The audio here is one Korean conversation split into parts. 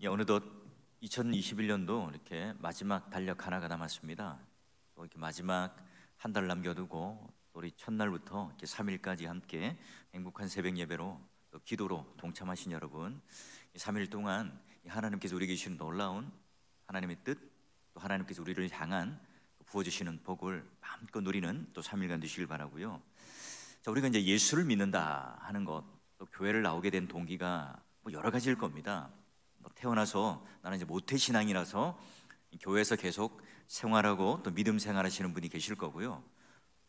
어느덧 2021년도 이렇게 마지막 달력 하나가 남았습니다. 또 이렇게 마지막 한 달 남겨두고 또 우리 첫날부터 이렇게 3일까지 함께 행복한 새벽 예배로 또 기도로 동참하신 여러분, 이 3일 동안 하나님께서 우리에게 주신 놀라운 하나님의 뜻, 또 하나님께서 우리를 향한 부어주시는 복을 마음껏 누리는 또 3일간 되시길 바라고요. 자, 우리가 이제 예수를 믿는다 하는 것, 또 교회를 나오게 된 동기가 여러 가지일 겁니다. 태어나서 나는 이제 모태신앙이라서 교회에서 계속 생활하고 또 믿음 생활하시는 분이 계실 거고요.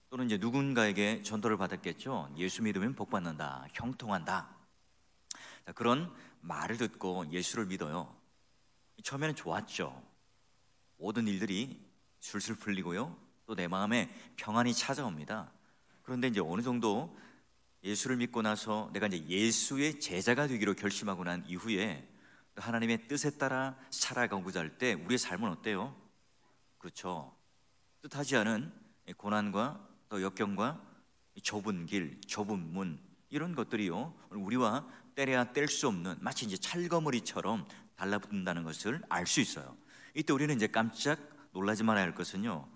또는 이제 누군가에게 전도를 받았겠죠. 예수 믿으면 복 받는다, 형통한다. 자, 그런 말을 듣고 예수를 믿어요. 처음에는 좋았죠. 모든 일들이 술술 풀리고요. 또 내 마음에 평안이 찾아옵니다. 그런데 이제 어느 정도 예수를 믿고 나서 내가 이제 예수의 제자가 되기로 결심하고 난 이후에 하나님의 뜻에 따라 살아가고자 할 때 우리의 삶은 어때요? 그렇죠. 뜻하지 않은 고난과 또 역경과 좁은 길, 좁은 문, 이런 것들이요, 우리와 때려야 뗄 수 없는 마치 이제 찰거머리처럼 달라붙는다는 것을 알 수 있어요. 이때 우리는 이제 깜짝 놀라지 말아야 할 것은요,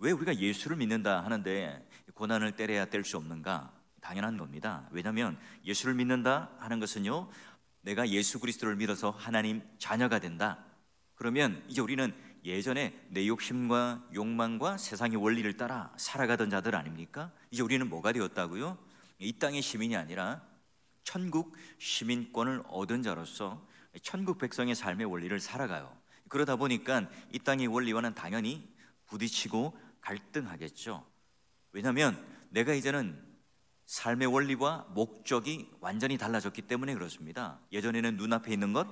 왜 우리가 예수를 믿는다 하는데 고난을 때려야 뗄 수 없는가? 당연한 겁니다. 왜냐하면 예수를 믿는다 하는 것은요, 내가 예수 그리스도를 믿어서 하나님 자녀가 된다. 그러면 이제 우리는 예전에 내 욕심과 욕망과 세상의 원리를 따라 살아가던 자들 아닙니까? 이제 우리는 뭐가 되었다고요? 이 땅의 시민이 아니라 천국 시민권을 얻은 자로서 천국 백성의 삶의 원리를 살아가요. 그러다 보니까 이 땅의 원리와는 당연히 부딪히고 갈등하겠죠. 왜냐하면 내가 이제는 삶의 원리와 목적이 완전히 달라졌기 때문에 그렇습니다. 예전에는 눈앞에 있는 것,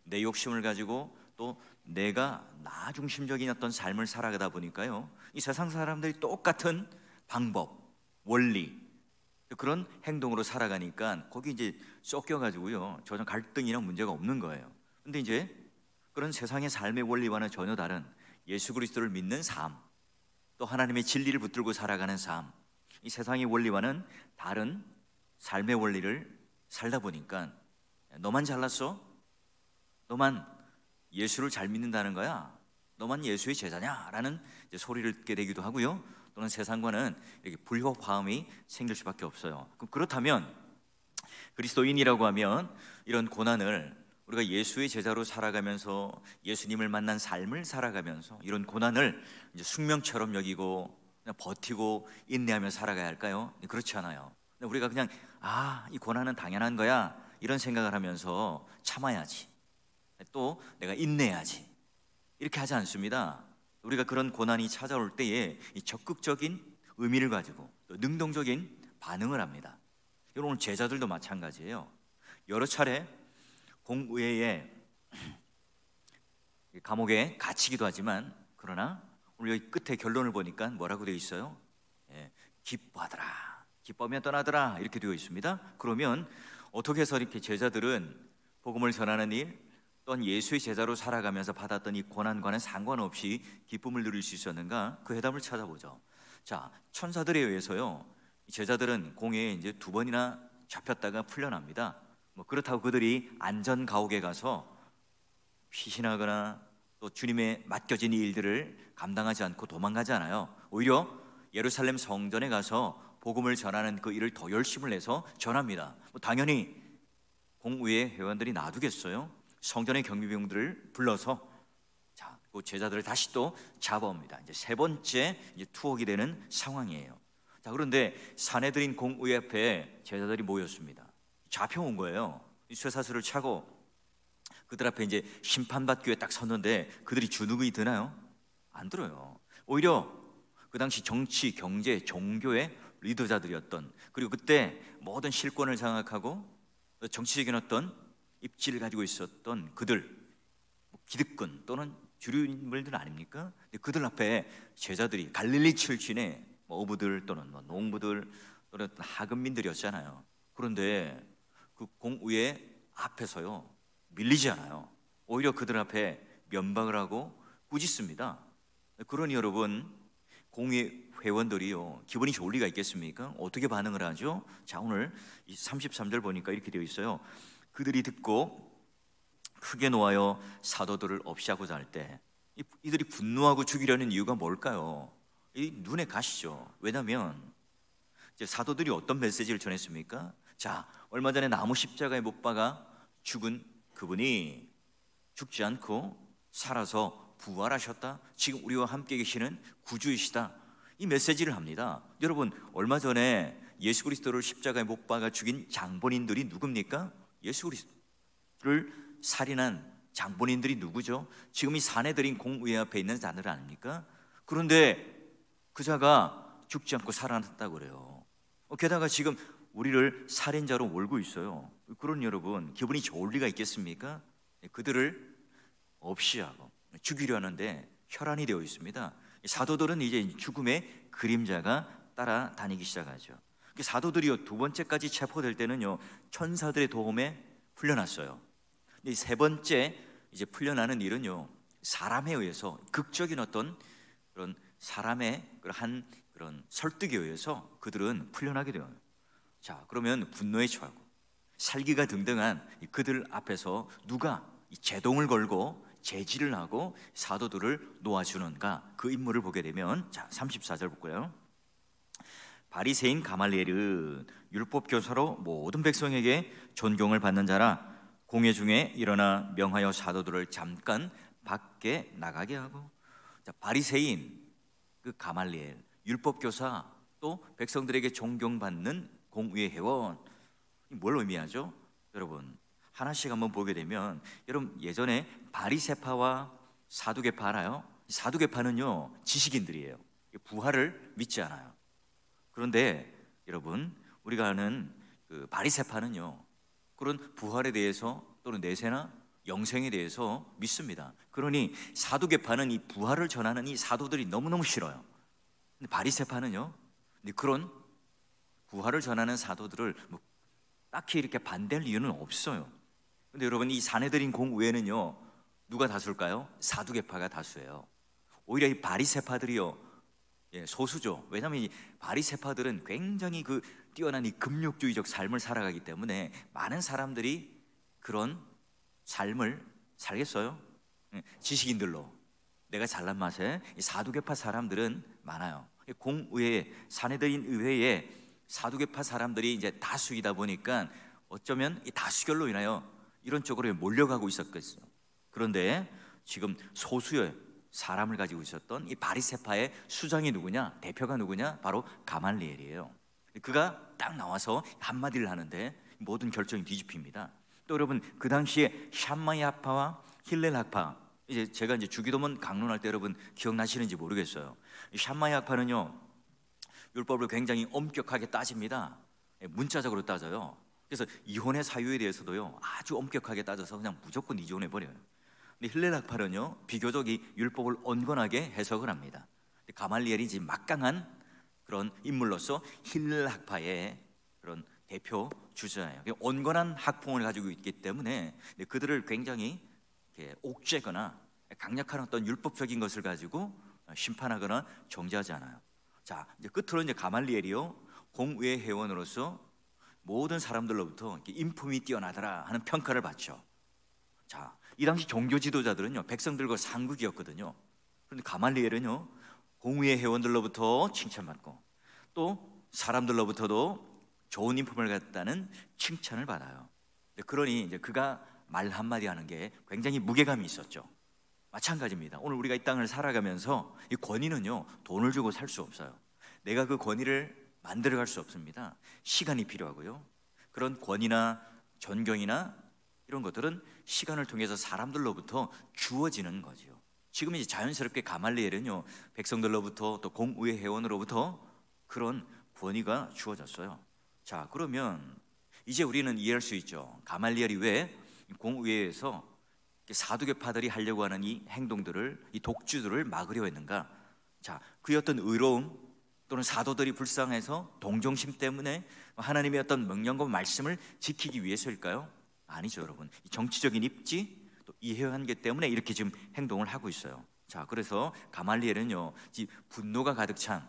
내 욕심을 가지고 또 내가 나 중심적인 어떤 삶을 살아가다 보니까요, 이 세상 사람들이 똑같은 방법, 원리, 그런 행동으로 살아가니까 거기 이제 쫓겨가지고요, 전혀 갈등이나 문제가 없는 거예요. 근데 이제 그런 세상의 삶의 원리와는 전혀 다른 예수 그리스도를 믿는 삶, 또 하나님의 진리를 붙들고 살아가는 삶, 이 세상의 원리와는 다른 삶의 원리를 살다 보니까 너만 잘났어? 너만 예수를 잘 믿는다는 거야? 너만 예수의 제자냐? 라는 소리를 듣게 되기도 하고요. 또는 세상과는 이렇게 불협화음이 생길 수밖에 없어요. 그렇다면 그리스도인이라고 하면 이런 고난을 우리가 예수의 제자로 살아가면서 예수님을 만난 삶을 살아가면서 이런 고난을 이제 숙명처럼 여기고 그냥 버티고 인내하며 살아가야 할까요? 그렇지 않아요. 우리가 그냥 이 고난은 당연한 거야, 이런 생각을 하면서 참아야지, 또 내가 인내해야지, 이렇게 하지 않습니다. 우리가 그런 고난이 찾아올 때에 이 적극적인 의미를 가지고 또 능동적인 반응을 합니다. 여러분, 제자들도 마찬가지예요. 여러 차례 공의회에 감옥에 갇히기도 하지만, 그러나 우리 여기 끝에 결론을 보니까 뭐라고 되어 있어요? 기뻐하더라, 기뻐하며 떠나더라, 이렇게 되어 있습니다. 그러면 어떻게 해서 이렇게 제자들은 복음을 전하는 일, 또한 예수의 제자로 살아가면서 받았던 이 고난과는 상관없이 기쁨을 누릴 수 있었는가? 그 해답을 찾아보죠. 자, 천사들에 의해서요, 이 제자들은 공회에 이제 2번이나 잡혔다가 풀려납니다. 그렇다고 그들이 안전 가옥에 가서 피신하거나 또 주님의 맡겨진 일들을 감당하지 않고 도망가지 않아요. 오히려 예루살렘 성전에 가서 복음을 전하는 그 일을 더 열심을 내서 전합니다. 당연히 공의회 회원들이 놔두겠어요? 성전의 경비병들을 불러서 그 제자들을 다시 또 잡아옵니다. 이제 3번째 투옥이 되는 상황이에요. 자, 그런데 사내들인 공의회 앞에 제자들이 모였습니다. 잡혀온 거예요. 쇠사슬을 차고 그들 앞에 이제 심판받기 위해 딱 섰는데 그들이 주눅이 드나요? 안 들어요. 오히려 그 당시 정치, 경제, 종교의 리더자들이었던, 그리고 그때 모든 실권을 장악하고 정치적인 어떤 입지를 가지고 있었던 그들, 기득권 또는 주류 인물들 아닙니까? 그들 앞에 제자들이 갈릴리 출신의 어부들 또는 농부들 또는 하급민들이었잖아요. 그런데 그 공의회 앞에서요, 밀리지 않아요. 오히려 그들 앞에 면박을 하고 꾸짖습니다. 그러니 여러분, 공의 회원들이요, 기분이 좋을 리가 있겠습니까? 어떻게 반응을 하죠? 자, 오늘 이 33절 보니까 이렇게 되어 있어요. 그들이 듣고 크게 놓아여 사도들을 없이하고자 할 때 이들이 분노하고 죽이려는 이유가 뭘까요? 이 눈에 가시죠. 왜냐하면 이제 사도들이 어떤 메시지를 전했습니까? 자, 얼마 전에 나무 십자가에 못 박아 죽은 그분이 죽지 않고 살아서 부활하셨다. 지금 우리와 함께 계시는 구주이시다. 이 메시지를 합니다. 여러분, 얼마 전에 예수 그리스도를 십자가에 못 박아 죽인 장본인들이 누굽니까? 예수 그리스도를 살인한 장본인들이 누구죠? 지금 이 사내들인 공의회 앞에 있는 자들 아닙니까? 그런데 그자가 죽지 않고 살아났다고 그래요. 게다가 지금 우리를 살인자로 몰고 있어요. 그런 여러분, 기분이 좋을 리가 있겠습니까? 그들을 없이 하고 죽이려 하는데 혈안이 되어 있습니다. 사도들은 이제 죽음의 그림자가 따라다니기 시작하죠. 사도들이요, 두 번째까지 체포될 때는요, 천사들의 도움에 풀려났어요. 세 번째 이제 풀려나는 일은요, 사람에 의해서, 극적인 어떤 그런 사람의 그런 설득에 의해서 그들은 풀려나게 돼요. 자, 그러면 분노에 처하고 살기가 등등한 그들 앞에서 누가 제동을 걸고 제지를 하고 사도들을 놓아주는가, 그 인물을 보게 되면, 자, 34절 볼까요? 바리새인 가말리엘은 율법 교사로 모든 백성에게 존경을 받는 자라. 공회 중에 일어나 명하여 사도들을 잠깐 밖에 나가게 하고. 자, 바리새인 그 가말리엘, 율법 교사, 또 백성들에게 존경받는 공회 회원, 뭘 의미하죠? 여러분, 하나씩 한번 보게 되면, 여러분 예전에 바리새파와 사두개파 알아요? 사두개파는요, 지식인들이에요. 부활을 믿지 않아요. 그런데 여러분, 우리가 아는 그 바리새파는요, 그런 부활에 대해서 또는 내세나 영생에 대해서 믿습니다. 그러니 사두개파는 이 부활을 전하는 이 사도들이 너무너무 싫어요. 근데 바리새파는요, 근데 그런 부활을 전하는 사도들을 뭐 딱히 이렇게 반대할 이유는 없어요. 근데 여러분, 이 사내들인 공의회는요, 누가 다수일까요? 사두개파가 다수예요. 오히려 이 바리새파들이요, 소수죠. 왜냐하면 이 바리새파들은 굉장히 그 뛰어난 이 금욕주의적 삶을 살아가기 때문에 많은 사람들이 그런 삶을 살겠어요? 지식인들로, 내가 잘난 맛에 이 사두개파 사람들은 많아요. 공의회, 사내들인 의회에 사두개파 사람들이 이제 다수이다 보니까 어쩌면 이 다수결로 인하여 이런 쪽으로 몰려가고 있었겠어요. 그런데 지금 소수의 사람을 가지고 있었던 이 바리새파의 수장이 누구냐, 대표가 누구냐, 바로 가말리엘이에요. 그가 딱 나와서 한마디를 하는데 모든 결정이 뒤집힙니다. 또 여러분, 그 당시에 샴마이 학파와 힐렐 학파, 이제 제가 이제 주기도문 강론할 때 여러분 기억나시는지 모르겠어요. 샴마이 학파는요, 율법을 굉장히 엄격하게 따집니다. 문자적으로 따져요. 그래서 이혼의 사유에 대해서도요, 아주 엄격하게 따져서 그냥 무조건 이혼해 버려요. 근데 힐렐 학파는요, 비교적 이 율법을 온건하게 해석을 합니다. 가말리엘이 지금 막강한 그런 인물로서 힐렐 학파의 그런 대표 주자예요. 온건한 학풍을 가지고 있기 때문에 그들을 굉장히 이렇게 옥죄거나 강력한 어떤 율법적인 것을 가지고 심판하거나 정죄하지 않아요. 자, 이제 끝으로 이제 가말리엘이요, 공의회 회원으로서 모든 사람들로부터 이렇게 인품이 뛰어나더라 하는 평가를 받죠. 자, 이 당시 종교 지도자들은요, 백성들과 상극이었거든요. 그런데 가말리엘은요, 공의회 회원들로부터 칭찬받고 또 사람들로부터도 좋은 인품을 갖다는 칭찬을 받아요. 그러니 이제 그가 말 한마디 하는 게 굉장히 무게감이 있었죠. 마찬가지입니다. 오늘 우리가 이 땅을 살아가면서 이 권위는요, 돈을 주고 살 수 없어요. 내가 그 권위를 만들어갈 수 없습니다. 시간이 필요하고요, 그런 권위나 존경이나 이런 것들은 시간을 통해서 사람들로부터 주어지는 거죠. 지금 이제 자연스럽게 가말리엘은요, 백성들로부터 또 공의회 회원으로부터 그런 권위가 주어졌어요. 자, 그러면 이제 우리는 이해할 수 있죠. 가말리엘이 왜 공의회에서 사두개파들이 하려고 하는 이 행동들을, 이 독주들을 막으려 했는가? 자, 그의 어떤 의로움 또는 사도들이 불쌍해서 동정심 때문에 하나님의 어떤 명령과 말씀을 지키기 위해서일까요? 아니죠, 여러분. 정치적인 입지 또 이해관계 때문에 이렇게 지금 행동을 하고 있어요. 자, 그래서 가말리엘은요, 분노가 가득 찬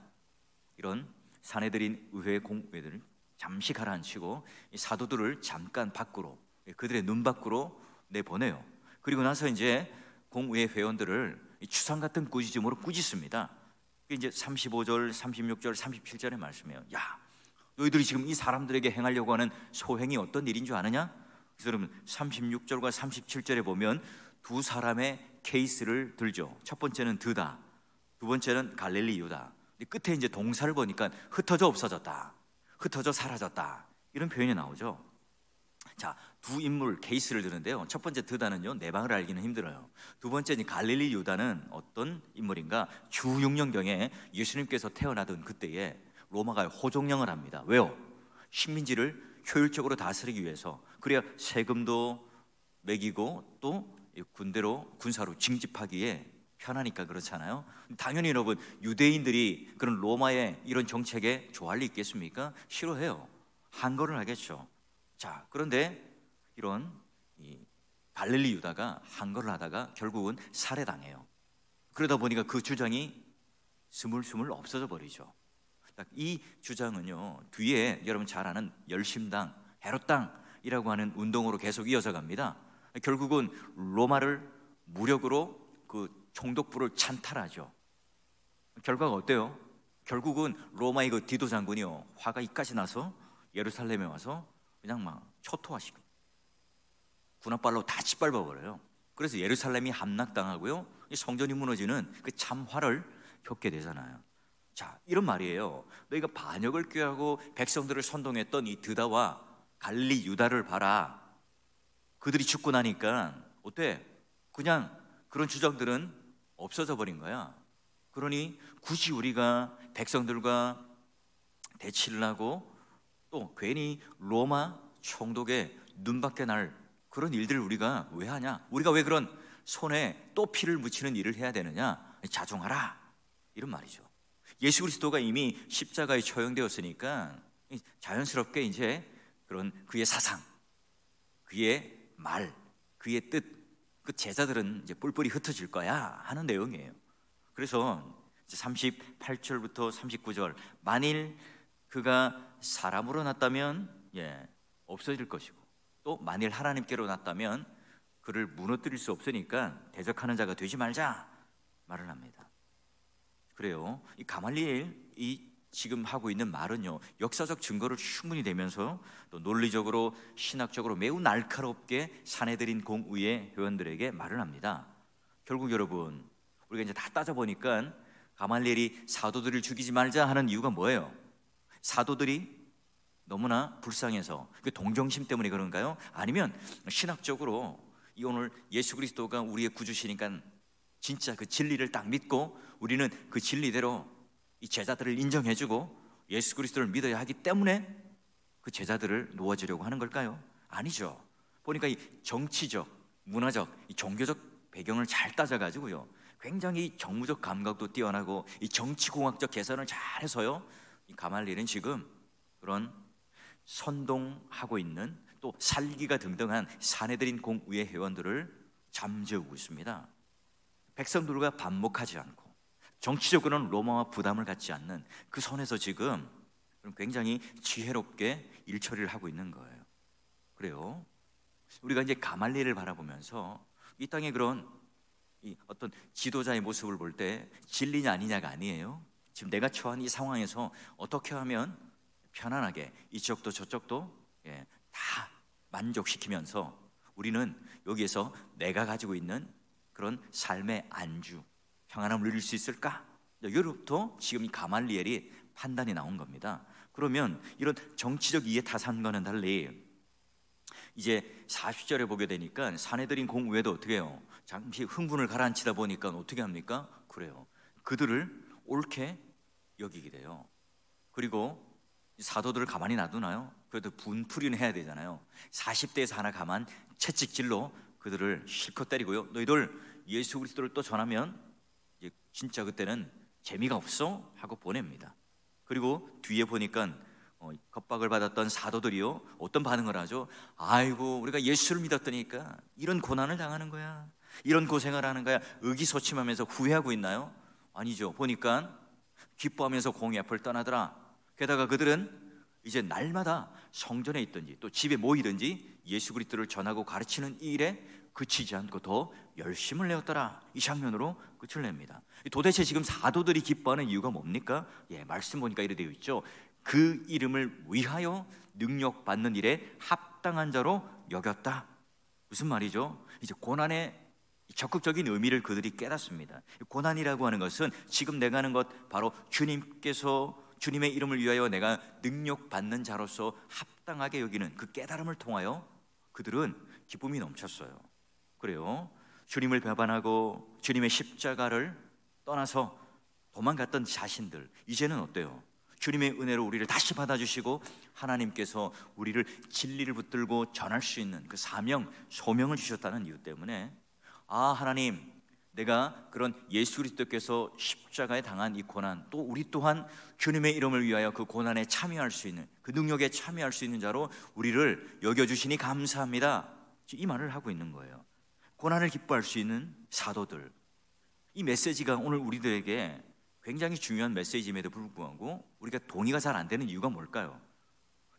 이런 사내들인 의회 공회들을 잠시 가라앉히고 이 사도들을 잠깐 밖으로, 그들의 눈 밖으로 내보내요. 그리고 나서 이제 공의회 회원들을 추상 같은 꾸짖음으로 꾸짖습니다. 이제 35절, 36절, 37절의 말씀이에요. 야, 너희들이 지금 이 사람들에게 행하려고 하는 소행이 어떤 일인 줄 아느냐? 그래서 여러분 36절과 37절에 보면 두 사람의 케이스를 들죠. 첫 번째는 드다, 두 번째는 갈릴리 유다. 끝에 이제 동사를 보니까 흩어져 없어졌다, 흩어져 사라졌다, 이런 표현이 나오죠. 자, 두 인물 케이스를 드는데요. 첫 번째 드다는요, 내방을 알기는 힘들어요. 두 번째 갈릴리 유다는 어떤 인물인가? 주 6년경에 예수님께서 태어나던 그때에 로마가 호종령을 합니다. 왜요? 식민지를 효율적으로 다스리기 위해서. 그래야 세금도 매기고 또 군대로, 군사로 징집하기에 편하니까 그렇잖아요. 당연히 여러분, 유대인들이 그런 로마의 이런 정책에 좋아할 리 있겠습니까? 싫어해요. 한거를 하겠죠. 자, 그런데 이런 갈릴리 유다가 한거를 하다가 결국은 살해당해요. 그러다 보니까 그 주장이 스물스물 없어져 버리죠. 이 주장은요, 뒤에 여러분 잘 아는 열심당, 헤롯당이라고 하는 운동으로 계속 이어져 갑니다. 결국은 로마를 무력으로 그 총독부를 찬탈하죠. 결과가 어때요? 결국은 로마의 그 디도 장군이요, 화가 이까지 나서 예루살렘에 와서 그냥 막 초토화시켜, 군합발로 다 짓밟아 버려요. 그래서 예루살렘이 함락당하고요, 성전이 무너지는 그 참화를 겪게 되잖아요. 자, 이런 말이에요. 너희가 반역을 꾀하고 백성들을 선동했던 이 드다와 갈릴리 유다를 봐라. 그들이 죽고 나니까 어때? 그냥 그런 주장들은 없어져 버린 거야. 그러니 굳이 우리가 백성들과 대치를 하고 또 괜히 로마 총독의 눈밖에 날 그런 일들을 우리가 왜 하냐? 우리가 왜 그런 손에 또 피를 묻히는 일을 해야 되느냐? 자중하라, 이런 말이죠. 예수 그리스도가 이미 십자가에 처형되었으니까 자연스럽게 이제 그런 그의 사상, 그의 말, 그의 뜻, 그 제자들은 이제 뿔뿔이 흩어질 거야 하는 내용이에요. 그래서 38절부터 39절, 만일 그가 사람으로 났다면 없어질 것이고, 또 만일 하나님께로 났다면 그를 무너뜨릴 수 없으니까 대적하는 자가 되지 말자 말을 합니다. 그래요. 이 가말리엘이 지금 하고 있는 말은요, 역사적 증거를 충분히 대면서 또 논리적으로 신학적으로 매우 날카롭게 사내들인 공의회 회원들에게 말을 합니다. 결국 여러분, 우리가 이제 다 따져보니까 가말리엘이 사도들을 죽이지 말자 하는 이유가 뭐예요? 사도들이 너무나 불쌍해서, 그 동정심 때문에 그런가요? 아니면 신학적으로 이 오늘 예수 그리스도가 우리의 구주시니까 진짜 그 진리를 딱 믿고 우리는 그 진리대로 이 제자들을 인정해주고 예수 그리스도를 믿어야 하기 때문에 그 제자들을 놓아주려고 하는 걸까요? 아니죠. 보니까 이 정치적, 문화적, 이 종교적 배경을 잘 따져가지고요, 굉장히 정무적 감각도 뛰어나고 이 정치공학적 계산을 잘해서요, 이 가말리엘은 지금 그런 선동하고 있는 또 살기가 등등한 사내들인 공의회 회원들을 잠재우고 있습니다. 백성들과 반목하지 않고 정치적으로는 로마와 부담을 갖지 않는 그 선에서 지금 굉장히 지혜롭게 일처리를 하고 있는 거예요. 그래요. 우리가 이제 가말리엘을 바라보면서 이 땅에 그런 이 어떤 지도자의 모습을 볼 때 진리냐 아니냐가 아니에요. 지금 내가 처한 이 상황에서 어떻게 하면 편안하게 이쪽도 저쪽도 다 만족시키면서 우리는 여기에서 내가 가지고 있는 그런 삶의 안주, 평안함을 누릴 수 있을까? 여기로부터 지금 이 가말리엘이 판단이 나온 겁니다. 그러면 이런 정치적 이해 타산과는 달리 이제 40절에 보게 되니까 사내들인 공의회도 어떻게 해요? 잠시 흥분을 가라앉히다 보니까 어떻게 합니까? 그래요. 그들을 옳게 여기게 돼요. 그리고 사도들을 가만히 놔두나요? 그래도 분풀이는 해야 되잖아요. 40대에서 하나 가만 채찍질로 그들을 실컷 때리고요, 너희들 예수 그리스도를 또 전하면 진짜 그때는 재미가 없어 하고 보냅니다. 그리고 뒤에 보니까 겁박을 받았던 사도들이요, 어떤 반응을 하죠? 아이고, 우리가 예수를 믿었더니까 이런 고난을 당하는 거야, 이런 고생을 하는 거야, 의기소침하면서 후회하고 있나요? 아니죠. 보니까 기뻐하면서 공의 앞을 떠나더라. 게다가 그들은 이제 날마다 성전에 있든지 또 집에 모이든지 예수 그리스도를 전하고 가르치는 이 일에 그치지 않고 더 열심을 내었더라. 이 장면으로 끝을 냅니다. 도대체 지금 사도들이 기뻐하는 이유가 뭡니까? 말씀 보니까 이렇게 되어 있죠. 그 이름을 위하여 능력받는 일에 합당한 자로 여겼다. 무슨 말이죠? 이제 고난의 적극적인 의미를 그들이 깨닫습니다. 고난이라고 하는 것은 지금 내가 하는 것 바로 주님의 이름을 위하여 내가 능력받는 자로서 합당하게 여기는 그 깨달음을 통하여 그들은 기쁨이 넘쳤어요. 그래요. 주님을 배반하고 주님의 십자가를 떠나서 도망갔던 자신들, 이제는 어때요? 주님의 은혜로 우리를 다시 받아주시고 하나님께서 우리를 진리를 붙들고 전할 수 있는 그 사명, 소명을 주셨다는 이유 때문에 하나님, 내가 그런 예수 그리스도께서 십자가에 당한 이 고난, 또 우리 또한 주님의 이름을 위하여 그 고난에 참여할 수 있는, 그 능력에 참여할 수 있는 자로 우리를 여겨주시니 감사합니다. 이 말을 하고 있는 거예요. 고난을 기뻐할 수 있는 사도들, 이 메시지가 오늘 우리들에게 굉장히 중요한 메시지임에도 불구하고 우리가 동의가 잘 안 되는 이유가 뭘까요?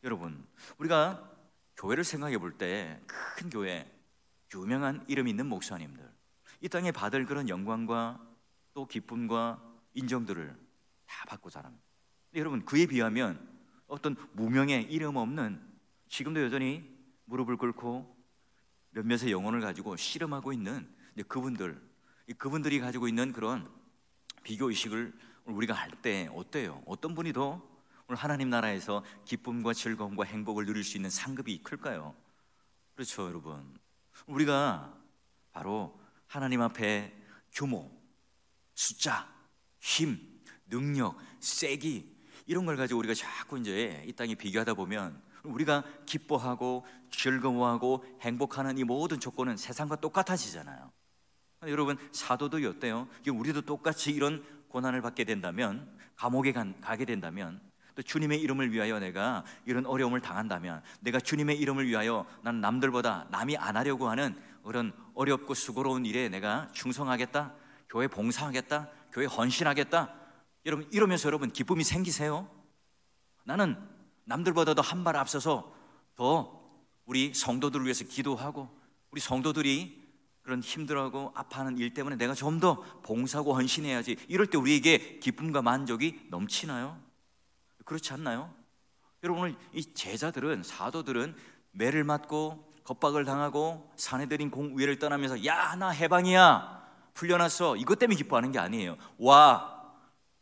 여러분, 우리가 교회를 생각해 볼 때 큰 교회, 유명한 이름 있는 목사님들, 이 땅에 받을 그런 영광과 또 기쁨과 인정들을 다 받고 자랍니다. 여러분, 그에 비하면 어떤 무명의 이름 없는, 지금도 여전히 무릎을 꿇고 몇몇의 영혼을 가지고 씨름하고 있는 그분들이 가지고 있는 그런 비교의식을 우리가 할 때 어때요? 어떤 분이 더 오늘 하나님 나라에서 기쁨과 즐거움과 행복을 누릴 수 있는 상급이 클까요? 그렇죠, 여러분. 우리가 바로 하나님 앞에 규모, 숫자, 힘, 능력, 세기, 이런 걸 가지고 우리가 자꾸 이제 이 땅에 비교하다 보면 우리가 기뻐하고 즐거워하고 행복하는 이 모든 조건은 세상과 똑같아지잖아요. 여러분, 사도들이 어때요? 우리도 똑같이 이런 고난을 받게 된다면, 감옥에 가게 된다면, 또 주님의 이름을 위하여 내가 이런 어려움을 당한다면, 내가 주님의 이름을 위하여 난 남들보다 남이 안 하려고 하는 그런 어렵고 수고로운 일에 내가 충성하겠다, 교회 봉사하겠다, 교회 헌신하겠다, 여러분, 이러면서 여러분 기쁨이 생기세요? 나는 남들보다도 한 발 앞서서 더 우리 성도들을 위해서 기도하고, 우리 성도들이 그런 힘들어하고 아파하는 일 때문에 내가 좀 더 봉사하고 헌신해야지, 이럴 때 우리에게 기쁨과 만족이 넘치나요? 그렇지 않나요? 여러분, 오늘 이 제자들은, 사도들은 매를 맞고 겁박을 당하고 사내들인 공위를 떠나면서 야, 나 해방이야, 풀려났어, 이것 때문에 기뻐하는 게 아니에요.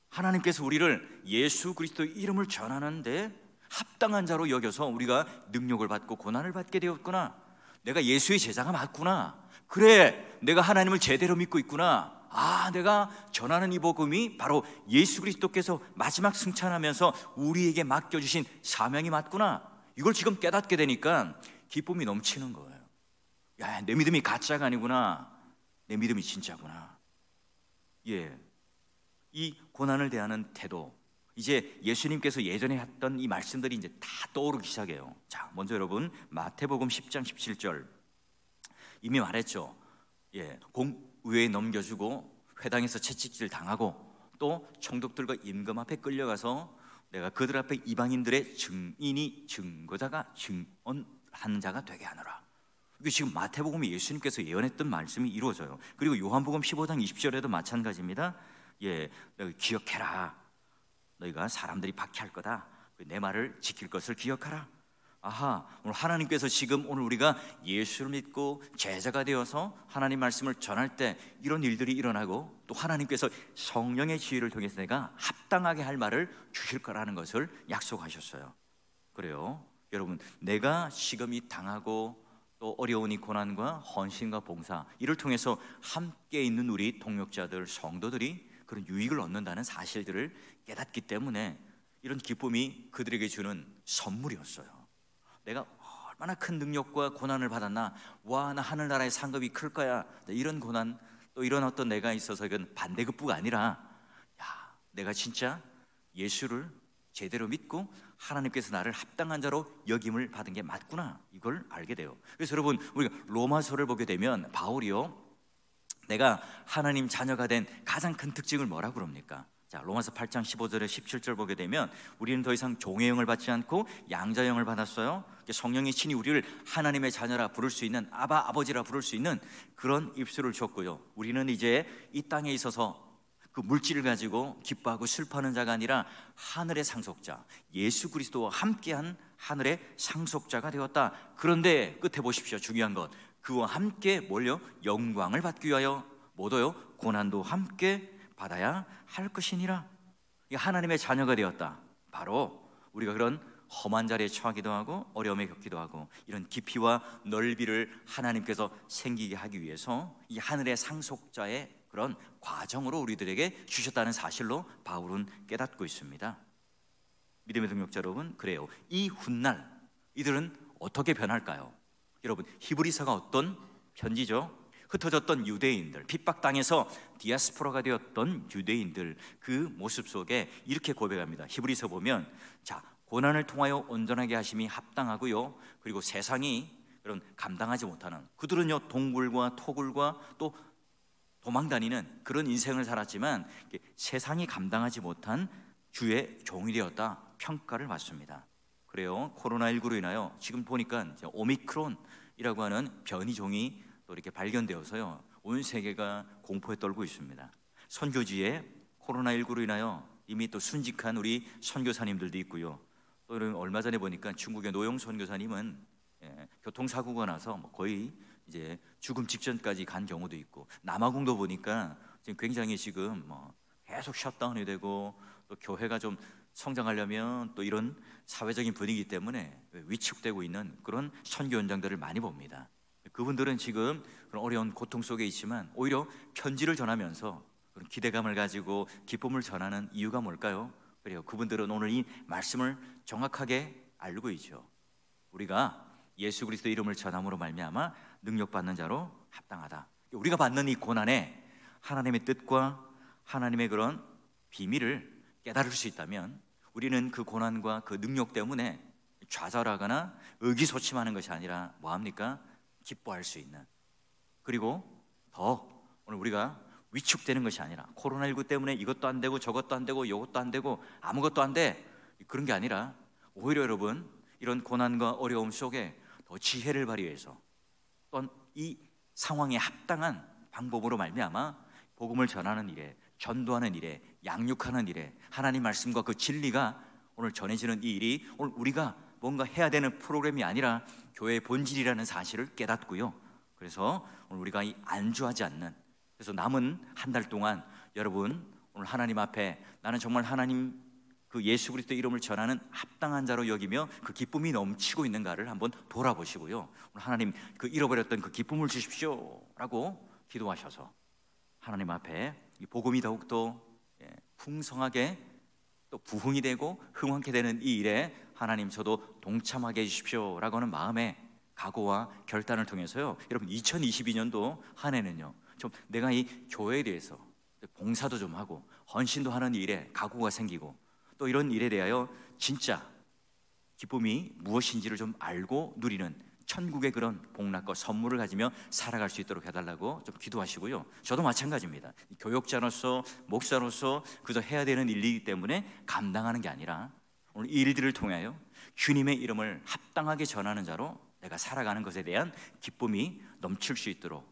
하나님께서 우리를 예수 그리스도의 이름을 전하는데 합당한 자로 여겨서 우리가 능력을 받고 고난을 받게 되었구나, 내가 예수의 제자가 맞구나, 그래, 내가 하나님을 제대로 믿고 있구나, 내가 전하는 이 복음이 바로 예수 그리스도께서 마지막 승천하면서 우리에게 맡겨주신 사명이 맞구나, 이걸 지금 깨닫게 되니까 기쁨이 넘치는 거예요. 야, 내 믿음이 가짜가 아니구나, 내 믿음이 진짜구나. 이 고난을 대하는 태도, 이제 예수님께서 예전에 했던 이 말씀들이 이제 다 떠오르기 시작해요. 자, 먼저 여러분, 마태복음 10장 17절 이미 말했죠. 공의회에 넘겨주고 회당에서 채찍질 당하고 또 총독들과 임금 앞에 끌려가서 내가 그들 앞에 이방인들의 증인이, 증거자가, 증언한 자가 되게 하노라. 이게 지금 마태복음에 예수님께서 예언했던 말씀이 이루어져요. 그리고 요한복음 15장 20절에도 마찬가지입니다. 너희 기억해라, 너희가 사람들이 박해할 거다, 내 말을 지킬 것을 기억하라. 오늘 하나님께서 지금 오늘 우리가 예수를 믿고 제자가 되어서 하나님 말씀을 전할 때 이런 일들이 일어나고, 또 하나님께서 성령의 지혜를 통해서 내가 합당하게 할 말을 주실 거라는 것을 약속하셨어요. 그래요, 여러분, 내가 지금 이 당하고 또 어려운 이 고난과 헌신과 봉사, 이를 통해서 함께 있는 우리 동역자들, 성도들이 그런 유익을 얻는다는 사실들을 깨닫기 때문에 이런 기쁨이 그들에게 주는 선물이었어요. 내가 얼마나 큰 능력과 고난을 받았나, 나 하늘나라의 상급이 클 거야, 이런 고난, 또 이런 어떤 내가 있어서 이건 반대급부가 아니라, 내가 진짜 예수를 제대로 믿고 하나님께서 나를 합당한 자로 여김을 받은 게 맞구나, 이걸 알게 돼요. 그래서 여러분, 우리가 로마서를 보게 되면 바울이요, 내가 하나님 자녀가 된 가장 큰 특징을 뭐라고 그럽니까? 자, 로마서 8장 15절에 17절 보게 되면 우리는 더 이상 종의 영을 받지 않고 양자의 영을 받았어요. 성령이 친히 우리를 하나님의 자녀라 부를 수 있는, 아바 아버지라 부를 수 있는 그런 입술을 줬고요. 우리는 이제 이 땅에 있어서 그 물질을 가지고 기뻐하고 슬퍼하는 자가 아니라 하늘의 상속자, 예수 그리스도와 함께한 하늘의 상속자가 되었다. 그런데 끝에 보십시오. 중요한 것, 그와 함께 뭘요? 영광을 받기 위하여 뭐도요? 고난도 함께 받아야 할 것이니라. 하나님의 자녀가 되었다. 바로 우리가 그런 험한 자리에 처하기도 하고 어려움에 겪기도 하고 이런 깊이와 넓이를 하나님께서 생기게 하기 위해서 이 하늘의 상속자의 그런 과정으로 우리들에게 주셨다는 사실로 바울은 깨닫고 있습니다. 믿음의 동역자 여러분, 그래요. 이 훗날 이들은 어떻게 변할까요? 여러분, 히브리서가 어떤 편지죠? 흩어졌던 유대인들, 핍박당해서 디아스포라가 되었던 유대인들, 그 모습 속에 이렇게 고백합니다. 히브리서 보면, 자, 고난을 통하여 온전하게 하심이 합당하고요, 그리고 세상이 그런 감당하지 못하는, 그들은요 동굴과 토굴과 또 도망다니는 그런 인생을 살았지만 세상이 감당하지 못한 주의 종이 되었다, 평가를 받습니다. 그래요. 코로나19로 인하여 지금 보니까 오미크론이라고 하는 변이종이 또 이렇게 발견되어서요 온 세계가 공포에 떨고 있습니다. 선교지에 코로나19로 인하여 이미 또 순직한 우리 선교사님들도 있고요. 또 얼마 전에 보니까 중국의 노영 선교사님은 교통사고가 나서 거의 이제 죽음 직전까지 간 경우도 있고, 남아공도 보니까 지금 굉장히 지금 계속 셧다운이 되고, 또 교회가 좀 성장하려면 또 이런 사회적인 분위기 때문에 위축되고 있는 그런 선교 현장들을 많이 봅니다. 그분들은 지금 그런 어려운 고통 속에 있지만 오히려 편지를 전하면서 그런 기대감을 가지고 기쁨을 전하는 이유가 뭘까요? 그래요. 그분들은 오늘 이 말씀을 정확하게 알고 있죠. 우리가 예수 그리스도 이름을 전함으로 말미암아 능력받는 자로 합당하다. 우리가 받는 이 고난에 하나님의 뜻과 하나님의 그런 비밀을 깨달을 수 있다면 우리는 그 고난과 그 능력 때문에 좌절하거나 의기소침하는 것이 아니라 뭐합니까? 기뻐할 수 있는, 그리고 더 오늘 우리가 위축되는 것이 아니라 코로나19 때문에 이것도 안 되고 저것도 안 되고 이것도 안 되고 아무것도 안 돼, 그런 게 아니라 오히려 여러분 이런 고난과 어려움 속에 더 지혜를 발휘해서 또 이 상황에 합당한 방법으로 말미암아 복음을 전하는 일에, 전도하는 일에, 양육하는 일에 하나님 말씀과 그 진리가 오늘 전해지는 이 일이 오늘 우리가 뭔가 해야 되는 프로그램이 아니라 교회의 본질이라는 사실을 깨닫고요. 그래서 오늘 우리가 이 안주하지 않는, 그래서 남은 한 달 동안 여러분 오늘 하나님 앞에 나는 정말 하나님 그 예수 그리스도 이름을 전하는 합당한 자로 여기며 그 기쁨이 넘치고 있는가를 한번 돌아보시고요. 오늘 하나님 그 잃어버렸던 그 기쁨을 주십시오 라고 기도하셔서 하나님 앞에 이 복음이 더욱더 풍성하게 또 부흥이 되고 흥황케 되는 이 일에 하나님 저도 동참하게 해주십시오 라고 하는 마음의 각오와 결단을 통해서요, 여러분 2022년도 한 해는요 좀 내가 이 교회에 대해서 봉사도 좀 하고 헌신도 하는 일에 각오가 생기고 또 이런 일에 대하여 진짜 기쁨이 무엇인지를 좀 알고 누리는 천국의 그런 복락과 선물을 가지며 살아갈 수 있도록 해달라고 좀 기도하시고요. 저도 마찬가지입니다. 교역자로서 목사로서 그저 해야 되는 일이기 때문에 감당하는 게 아니라 오늘 이 일들을 통하여 주님의 이름을 합당하게 전하는 자로 내가 살아가는 것에 대한 기쁨이 넘칠 수 있도록,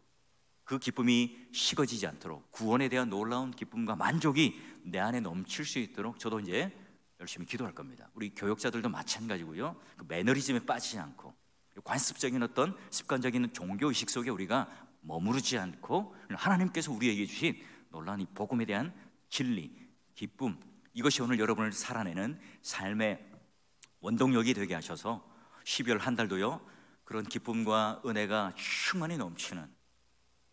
그 기쁨이 식어지지 않도록, 구원에 대한 놀라운 기쁨과 만족이 내 안에 넘칠 수 있도록 저도 이제 열심히 기도할 겁니다. 우리 교역자들도 마찬가지고요. 그 매너리즘에 빠지지 않고 관습적인 어떤 습관적인 종교의식 속에 우리가 머무르지 않고 하나님께서 우리에게 주신 놀라운 이 복음에 대한 진리, 기쁨, 이것이 오늘 여러분을 살아내는 삶의 원동력이 되게 하셔서 12월 한 달도요 그런 기쁨과 은혜가 충만히 넘치는,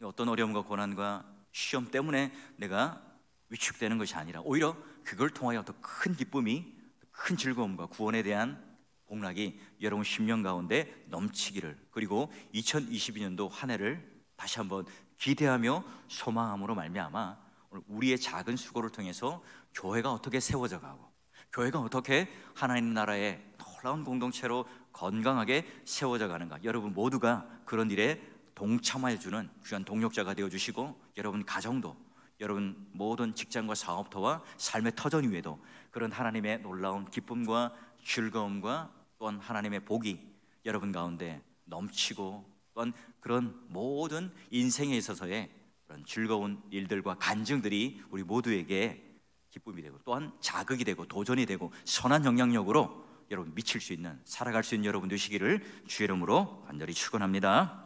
어떤 어려움과 고난과 시험 때문에 내가 위축되는 것이 아니라 오히려 그걸 통하여 더 큰 기쁨이, 큰 즐거움과 구원에 대한 복락이 여러분 심령 가운데 넘치기를, 그리고 2022년도 한 해를 다시 한번 기대하며 소망함으로 말미암아 우리의 작은 수고를 통해서 교회가 어떻게 세워져 가고 교회가 어떻게 하나님 나라의 놀라운 공동체로 건강하게 세워져 가는가, 여러분 모두가 그런 일에 동참해 주는 귀한 동력자가 되어 주시고 여러분 가정도 여러분 모든 직장과 사업터와 삶의 터전 위에도 그런 하나님의 놀라운 기쁨과 즐거움과 또한 하나님의 복이 여러분 가운데 넘치고, 또한 그런 모든 인생에 있어서의 그런 즐거운 일들과 간증들이 우리 모두에게 기쁨이 되고 또한 자극이 되고 도전이 되고 선한 영향력으로 여러분 미칠 수 있는, 살아갈 수 있는 여러분 되시기를 주의 이름으로 간절히 축원합니다.